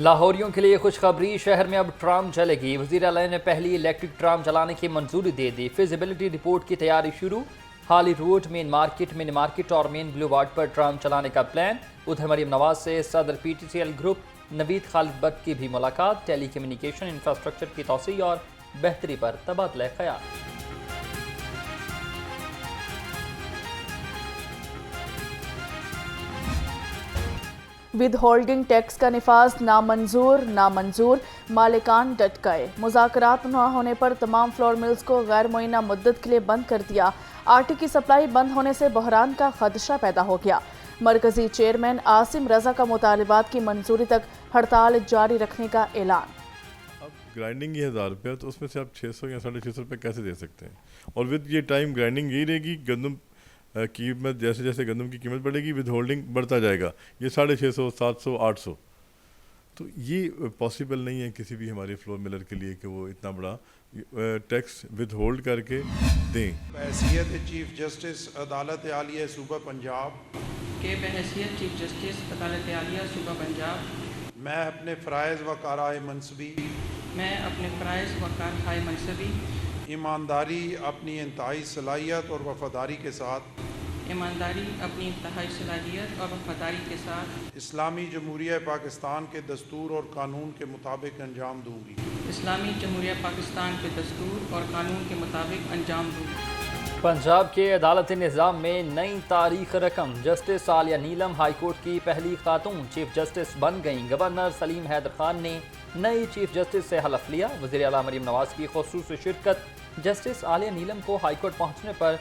لاہوریوں کے لیے خوشخبری، شہر میں اب ٹرام چلے گی۔ وزیر اعلیٰ نے پہلی الیکٹرک ٹرام چلانے کی منظوری دے دی۔ فیزیبلٹی رپورٹ کی تیاری شروع۔ Hali road, main market, mini market اور مین بلو وارڈ پر ٹرام چلانے کا پلان۔ ادھر مریم نواز سے صدر P T C L group Naveed Khalid Butt کی بھی ملاقات۔ ٹیلی کمیونیکیشن انفراسٹرکچر کی توسیع اور بہتری پر تبادلہ خیال۔ ود ہولڈنگ ٹیکس کا نفاذ نامنظور مالکان ڈٹ گئے۔ مذاکرات نہ ہونے پر تمام فلور ملز کو غیر معینہ مدت کے لیے بند کر دیا۔ آٹے کی سپلائی بند ہونے سے بحران کا خدشہ پیدا ہو گیا۔ مرکزی چیئرمین عاصم رضا کا مطالبات کی منظوری تک ہڑتال جاری رکھنے کا اعلان۔ اب گرائنڈنگ ہی 1000 روپیہ، تو اس میں سے آپ 600 یا 650 روپے کیسے دے سکتے ہیں؟ اور ود یہ ٹائم گرائنڈنگ یہی رہے گی، گندم قیمت جیسے جیسے گندم کی قیمت بڑھے گی ود ہولڈنگ بڑھتا جائے گا، یہ 650 700 800۔ تو یہ پاسبل نہیں ہے کسی بھی ہمارے فلور ملر کے لیے کہ وہ اتنا بڑا ٹیکس ود ہولڈ کر کے دیں۔ بحیثیت چیف جسٹس عدالت عالیہ صوبہ پنجاب کہ بحیثیت چیف جسٹس عدالت عالیہ صوبہ پنجاب میں اپنے فرائض و کارہائے منصبی ایمانداری، اپنی انتہائی صلاحیت اور وفاداری کے ساتھ اسلامی جمہوریہ پاکستان کے دستور اور قانون کے مطابق انجام دوں گی۔ پنجاب کے عدالتی نظام میں نئی تاریخ رقم۔ جسٹس عالیہ نیلم ہائی کورٹ کی پہلی خاتون چیف جسٹس بن گئیں۔ گورنر سلیم حیدر خان نے نئی چیف جسٹس سے حلف لیا۔ وزیر اعلیٰ مریم نواز کی خصوصی شرکت۔ جسٹس عالیہ نیلم کو ہائی کورٹ پہنچنے پر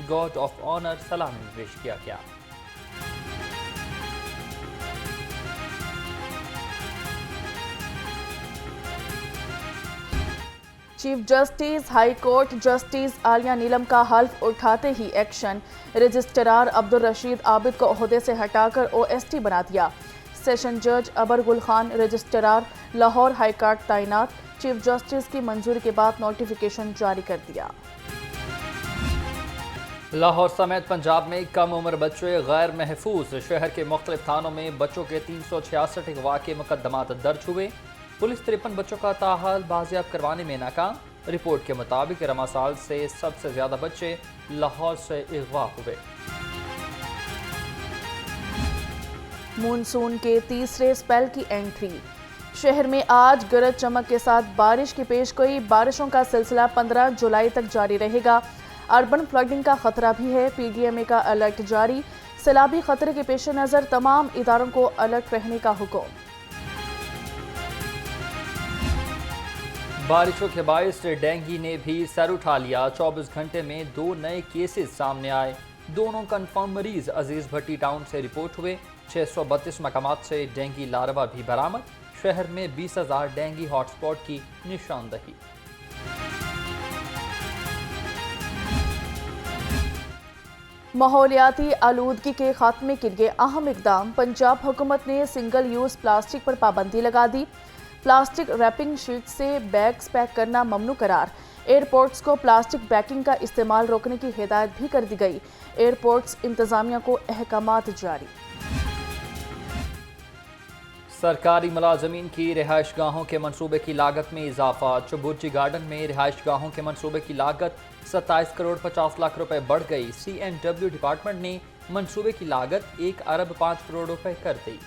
گارڈ آف آنر سلامی پیش کیا گیا۔ Chief justice high court justice Aliya Neelam کا حلف اٹھاتے ہی ایکشن۔ رجسٹرار عبدالرشید عابد کو عہدے سے ہٹا کر او ایس ٹی بنا دیا۔ سیشن جج Abar Gul Khan registrar Lahore high court تعینات۔ چیف جسٹس کی منظوری کے بعد نوٹیفیکیشن جاری کر دیا۔ لاہور سمیت پنجاب میں کم عمر بچے غیر محفوظ۔ شہر کے مختلف تھانوں میں بچوں کے 366 اغوا کے مقدمات درج ہوئے۔ پولیس 53 بچوں کا تاحال بازیاب کروانے میں ناکام۔ رپورٹ کے مطابق رواں سال سے سب سے زیادہ بچے لاہور سے اغوا ہوئے۔ مونسون کے تیسرے سپیل کی انٹری۔ شہر میں آج گرج چمک کے ساتھ بارش کی پیشگوئی۔ بارشوں کا سلسلہ 15 جولائی تک جاری رہے گا۔ اربن فلڈنگ کا خطرہ بھی ہے۔ پی ڈی ایم اے کا الرٹ جاری۔ سیلابی خطرے کے پیش نظر تمام اداروں کو الرٹ رہنے کا حکم۔ بارشوں کے باعث ڈینگی نے بھی سر اٹھا لیا۔ 24 گھنٹے میں 2 نئے کیسز سامنے آئے۔ دونوں کنفرم مریض عزیز بھٹی ٹاؤن سے رپورٹ ہوئے۔ 632 مقامات سے ڈینگی لاروا بھی برآمد۔ شہر میں 20,000 ڈینگی ہاٹ سپاٹ کی نشاندہی۔ ماحولیاتی آلودگی کے خاتمے کے لیے اہم اقدام۔ پنجاب حکومت نے سنگل یوز پلاسٹک پر پابندی لگا دی۔ پلاسٹک ریپنگ شیٹ سے بیگز پیک کرنا ممنوع قرار۔ ایئرپورٹس کو پلاسٹک بیکنگ کا استعمال روکنے کی ہدایت بھی کر دی گئی۔ ایئرپورٹس انتظامیہ کو احکامات جاری۔ سرکاری ملازمین کی رہائش گاہوں کے منصوبے کی لاگت میں اضافہ۔ چبورچی گارڈن میں رہائش گاہوں کے منصوبے کی لاگت 27 کروڑ 50 لاکھ روپے بڑھ گئی۔ سی این ڈبلیو ڈپارٹمنٹ نے منصوبے کی لاگت 1 ارب 5 کروڑ روپے کر دی۔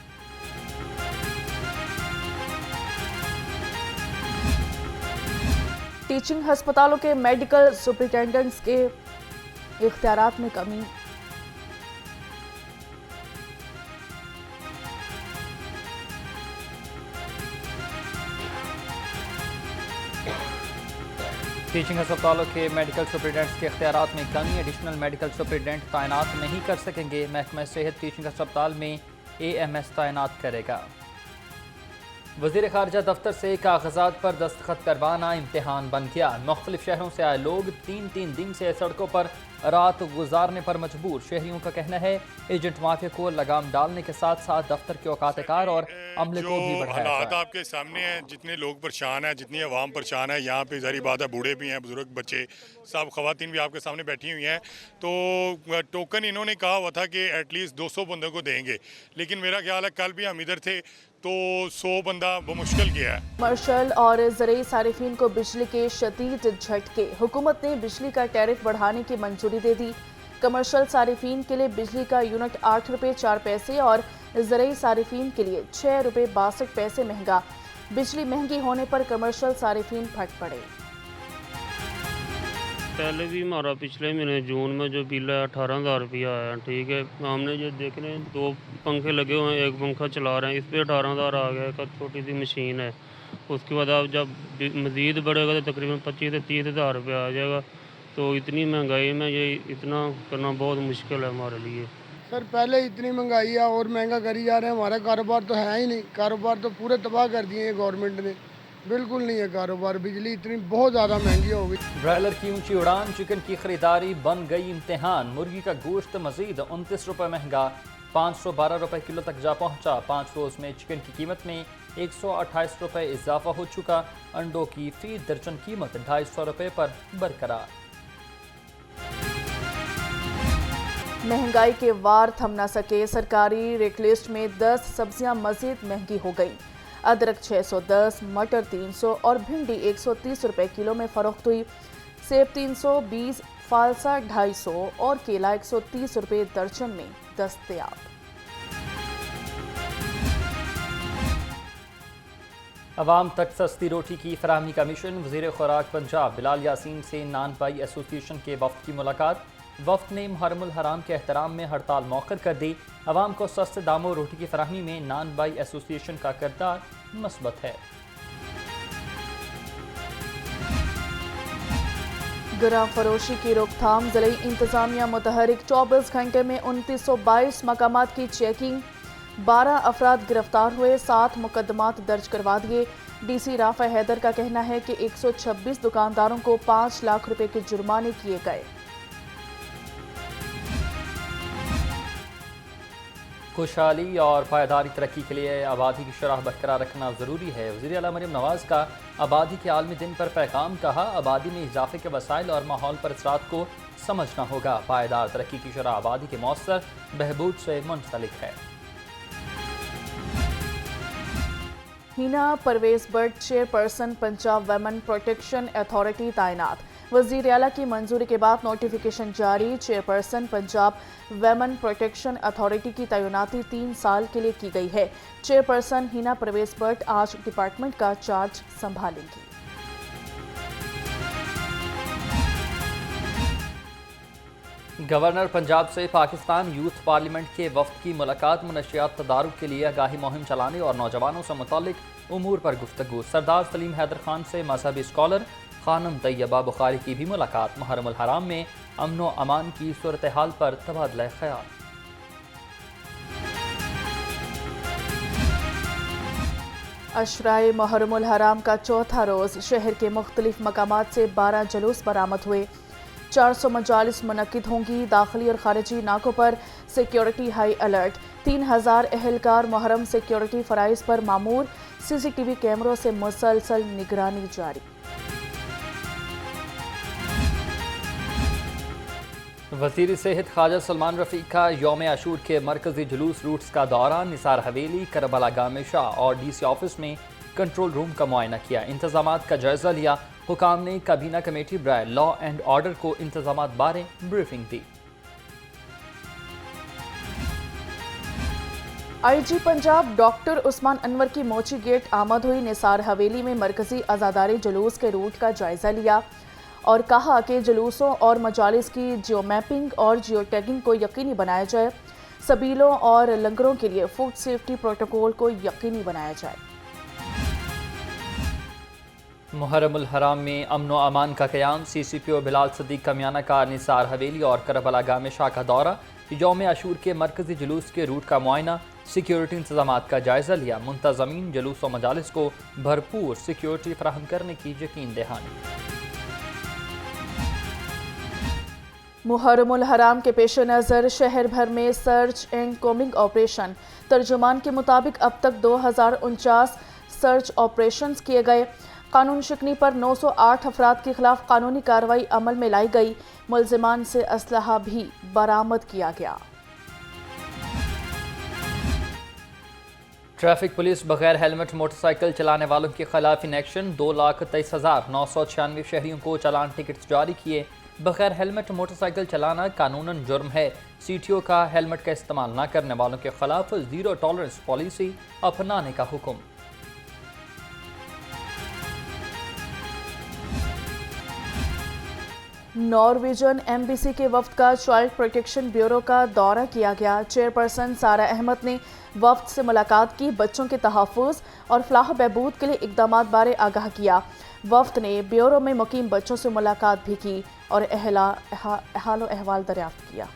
ٹیچنگ ہسپتالوں کے میڈیکل سپرنٹینڈنٹس کے اختیارات میں کمی۔ ٹیچنگ ہسپتالوں کے میڈیکل سپرنٹینڈنٹس کے اختیارات میں کمی۔ ایڈیشنل میڈیکل سپرنٹینڈنٹ تعینات نہیں کر سکیں گے۔ محکمہ صحت ٹیچنگ ہسپتال میں اے ایم ایس تعینات کرے گا۔ وزیر خارجہ دفتر سے کاغذات پر دستخط کروانا امتحان بن گیا۔ مختلف شہروں سے آئے لوگ 3 دن سے سڑکوں پر رات گزارنے پر مجبور۔ شہریوں کا کہنا ہے ایجنٹ مافیا کو لگام ڈالنے کے ساتھ ساتھ دفتر کے اوقات کار اور عملے کو بھی بڑھایا جو حالات ہے۔ آپ کے سامنے ہیں، جتنے لوگ پریشان ہیں، جتنی عوام پریشان ہے، یہاں پہ ظاہری بات ہے بوڑھے بھی ہیں، بزرگ، بچے، سب خواتین بھی آپ کے سامنے بیٹھی ہوئی ہیں۔ تو ٹوکن انہوں نے کہا ہوا تھا کہ ایٹ لیسٹ 200 بندوں کو دیں گے، لیکن میرا خیال ہے کل بھی ہم ادھر تھے तो 100 बंदा मुश्किल किया है। कमर्शल और ज़रूरी सारिफीन को बिजली के शदीद झटके। हुकूमत ने बिजली का टैरिफ बढ़ाने की मंजूरी दे दी। कमर्शल सारिफीन के लिए बिजली का यूनिट 8 रुपये 4 पैसे और ज़रूरी सारिफीन के लिए 6 रुपये 62 पैसे महंगा। बिजली महंगी होने पर कमर्शल सारिफीन फट पड़े। पहले भी हमारा पिछले महीने जून में जो बिल है 18,000 रुपया आया, ठीक है। हमने जो देख रहे हैं 2 पंखे लगे हुए हैं, एक पंखा चला रहे हैं, इस पे 18,000 आ गया। एक छोटी सी मशीन है, उसके बाद आप जब मज़ीद बढ़ेगा तो तकरीबन 25 से 30,000 रुपया आ जाएगा। तो इतनी महंगाई में ये इतना करना बहुत मुश्किल है हमारे लिए। सर पहले इतनी महंगाई है और महंगा करी जा रहे हैं। हमारा कारोबार तो है ही नहीं, कारोबार तो पूरे तबाह कर दिए हैं गवर्नमेंट ने। बिल्कुल नहीं है कारोबार, बिजली इतनी बहुत ज़्यादा महंगी हो गई। ब्रायलर की ऊंची उड़ान, चिकन की खरीदारी बन गई इम्तिहान। मुर्गी का गोश्त मजीद 29 रुपये महंगा, 512 रुपये किलो तक जा पहुंचा। 5 रोज़ में चिकन की कीमत में 128 रुपये इजाफा हो चुका। अंडों की फी दर्जन कीमत 250 रुपये पर बरकरार। महंगाई के वार थम न सके। सरकारी रेट लिस्ट में 10 सब्जियां मजीद महंगी हो गई। अदरक 610, मटर 300 और भिंडी 130 रुपये किलो में फरोख्त हुई। सेब 320, फालसा 250 और केला 130 रुपये दर्जन में दस्तयाब। अवाम तक सस्ती रोटी की फराहमी का मिशन। वज़ीर खुराक पंजाब बिलाल यासीन से नान भाई एसोसिएशन के वफ़द की मुलाकात। वफ़द ने मुहर्रमुल हराम के एहतराम में हड़ताल मौखर कर दी। अवाम को सस्ते दामों रोटी की फराहमी में नान भाई एसोसिएशन का किरदार मस्बत है। गराम फरोशी की रोकथाम। ज़िला इंतज़ामिया मुतहरिक 24 घंटे में 2922 मकामात की चेकिंग। 12 अफराद गिरफ्तार हुए, 7 मुकदमात दर्ज करवा दिए। DC राफा हैदर का कहना है कि 126 दुकानदारों को 5 लाख रुपए के जुर्माने किए गए। खुशहाली और पायदारी तरक्की के लिए आबादी की शरह बरकरार रखना ज़रूरी है। वज़ीर आला मरियम नवाज़ का आबादी के आलमी दिन पर पैगाम। कहा, आबादी में इजाफे के वसाइल और माहौल पर असरात को समझना होगा। पायदार तरक्की की शरह आबादी के मौसर बहबूद से मुंसलिक है। Hina Parvez Bhatt chairperson Punjab women protection authority तैनात। वज़ीर आला की मंजूरी के बाद नोटिफिकेशन जारी। Chairperson Punjab women protection authority की तैनाती 3 साल के लिए की गई है। चेयरपर्सन हिना परवेज भट्ट आज डिपार्टमेंट का चार्ज संभालेंगी। गवर्नर पंजाब से पाकिस्तान यूथ पार्लियामेंट के वफ़द की मुलाकात। मनशियात तदारुक के लिए आगाही मुहिम चलाने और नौजवानों से मुतालिक उमूर पर गुफ्तगू। सरदार सलीम हैदर खान से मजहबी स्कॉलर खानम तैयबा बुखारी की भी मुलाकात। मुहर्रमुल हराम में अमन व अमान की सूरत हाल पर तबादला ख्याल। अशराए मुहर्रमुल हराम का चौथा रोज़। शहर के मुख्तलिफ मकामात से 12 जुलूस बरामद हुए। 400 मजालिस मुनक्किद होंगी। दाखिली और खारिजी नाकों पर सिक्योरिटी हाई अलर्ट। 3000 एहलकार मुहर्रम सिक्योरिटी फ़राइज़ पर मामूर। CCTV कैमरों से मुसलसल निगरानी जारी। वज़ीर सेहत ख्वाजा सलमान रफ़ीक का यौम आशूर के मरकज़ी जुलूस रूट्स का दौरा। निसार हवेली, करबला गामे शाह और DC ऑफिस में कंट्रोल रूम का मुआयना किया। इंतज़ामात का जायज़ा लिया। हुकाम ने काबीना कमेटी बराए लॉ एंड ऑर्डर को इंतज़ामात बारे ब्रीफिंग दी। IG पंजाब डॉक्टर उस्मान अनवर की मोची गेट आमद हुई। निसार हवेली में मरकज़ी अज़ादारी जुलूस के रूट का जायज़ा लिया और कहा कि जुलूसों और मजालिस की जियो मैपिंग और जियो टैगिंग को यकीनी बनाया जाए। सबीलों और लंगरों के लिए फूड सेफ्टी प्रोटोकॉल को यकीनी बनाया जाए। मुहर्रमुल हराम में अमन व अमान का क़याम। CCPO बिलाल सदीक का म्याना कार। निसार हवेली और करबला गामे शाह का दौरा। यौम आशूर के मरकज़ी जुलूस के रूट का मुआयना। सिक्योरिटी इंतज़ामात का जायज़ा लिया। मुंतज़मीन जुलूस व मजालिस को भरपूर सिक्योरिटी फराहम करने की यकीन दहानी। मुहर्रमुल हराम के पेश नज़र शहर भर में सर्च एंड कोमिंग ऑपरेशन। तर्जुमान के मुताबिक अब तक 2049 सर्च ऑपरेशंस किए गए। कानून शिकनी पर 908 अफराद के खिलाफ कानूनी कार्रवाई अमल में लाई गई। मुलजिमान से असलहा भी बरामद किया गया। ट्रैफिक पुलिस बगैर हेलमेट मोटरसाइकिल चलाने वालों के खिलाफ इन एक्शन 2,23,996 शहरियों को चालान टिकट्स जारी किए। बगैर हेलमेट मोटरसाइकिल चलाना कानूनन जुर्म है। सीटीओ का हेलमेट का इस्तेमाल न करने वालों के खिलाफ जीरो टॉलरेंस पॉलिसी अपनाने का हुक्म। नॉर्वेजन एम्बेसी के वफ्द का चाइल्ड प्रोटेक्शन ब्यूरो का दौरा किया गया। चेयरपर्सन सारा अहमद ने वफ्द से मुलाकात की, बच्चों के तहफ़्फ़ुज़ और फलाह बहबूद के लिए इक़दामात बारे आगाह किया। वफ्द ने ब्यूरो में मुकीम बच्चों से मुलाकात भी की और हाल अहवाल दरियाफ्त किया।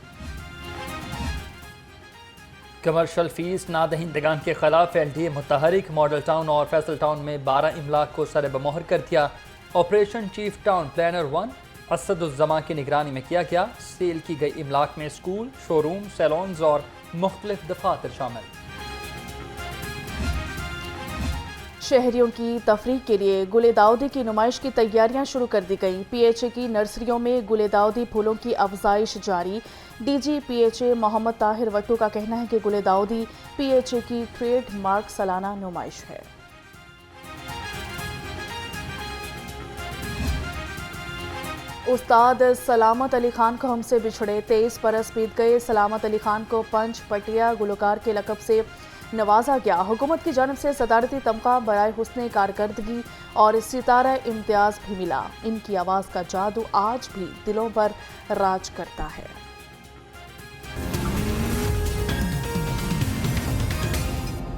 कमर्शल फीस ना दहिंदगान के खिलाफ LDA मुतहरिक मॉडल टाउन और फैसल टाउन में 12 इमलाक को सरे बमोहर कर दिया। ऑपरेशन चीफ टाउन प्लानर 1 असदुज़्ज़मा की निगरानी में किया गया। सील की गई इमलाक में स्कूल, शोरूम, सैलून्स और मुख्तलिफ दफातर शामिल। शहरियों की तफरीह के लिए गुले दाऊदी की नुमाइश की तैयारियां शुरू कर दी गई। PHA की नर्सरियों में गुले दाऊदी फूलों की अफजाइश जारी। DG PHA मोहम्मद ताहिर वट्टू का कहना है कि गुले दाऊदी PHA की ट्रेड मार्क सालाना नुमाइश है। उस्ताद सलामत अली खान को हमसे बिछड़े 23 बरस बीत गए। सलामत अली खान को पंच पटिया गुलकार के लक़ब से नवाजा गया। हुकूमत की जानिब से सदारती तमगा बराए हुस्ने कारकर्दगी और सितारा इम्तियाज़ भी मिला। इनकी आवाज़ का जादू आज भी दिलों पर राज करता है।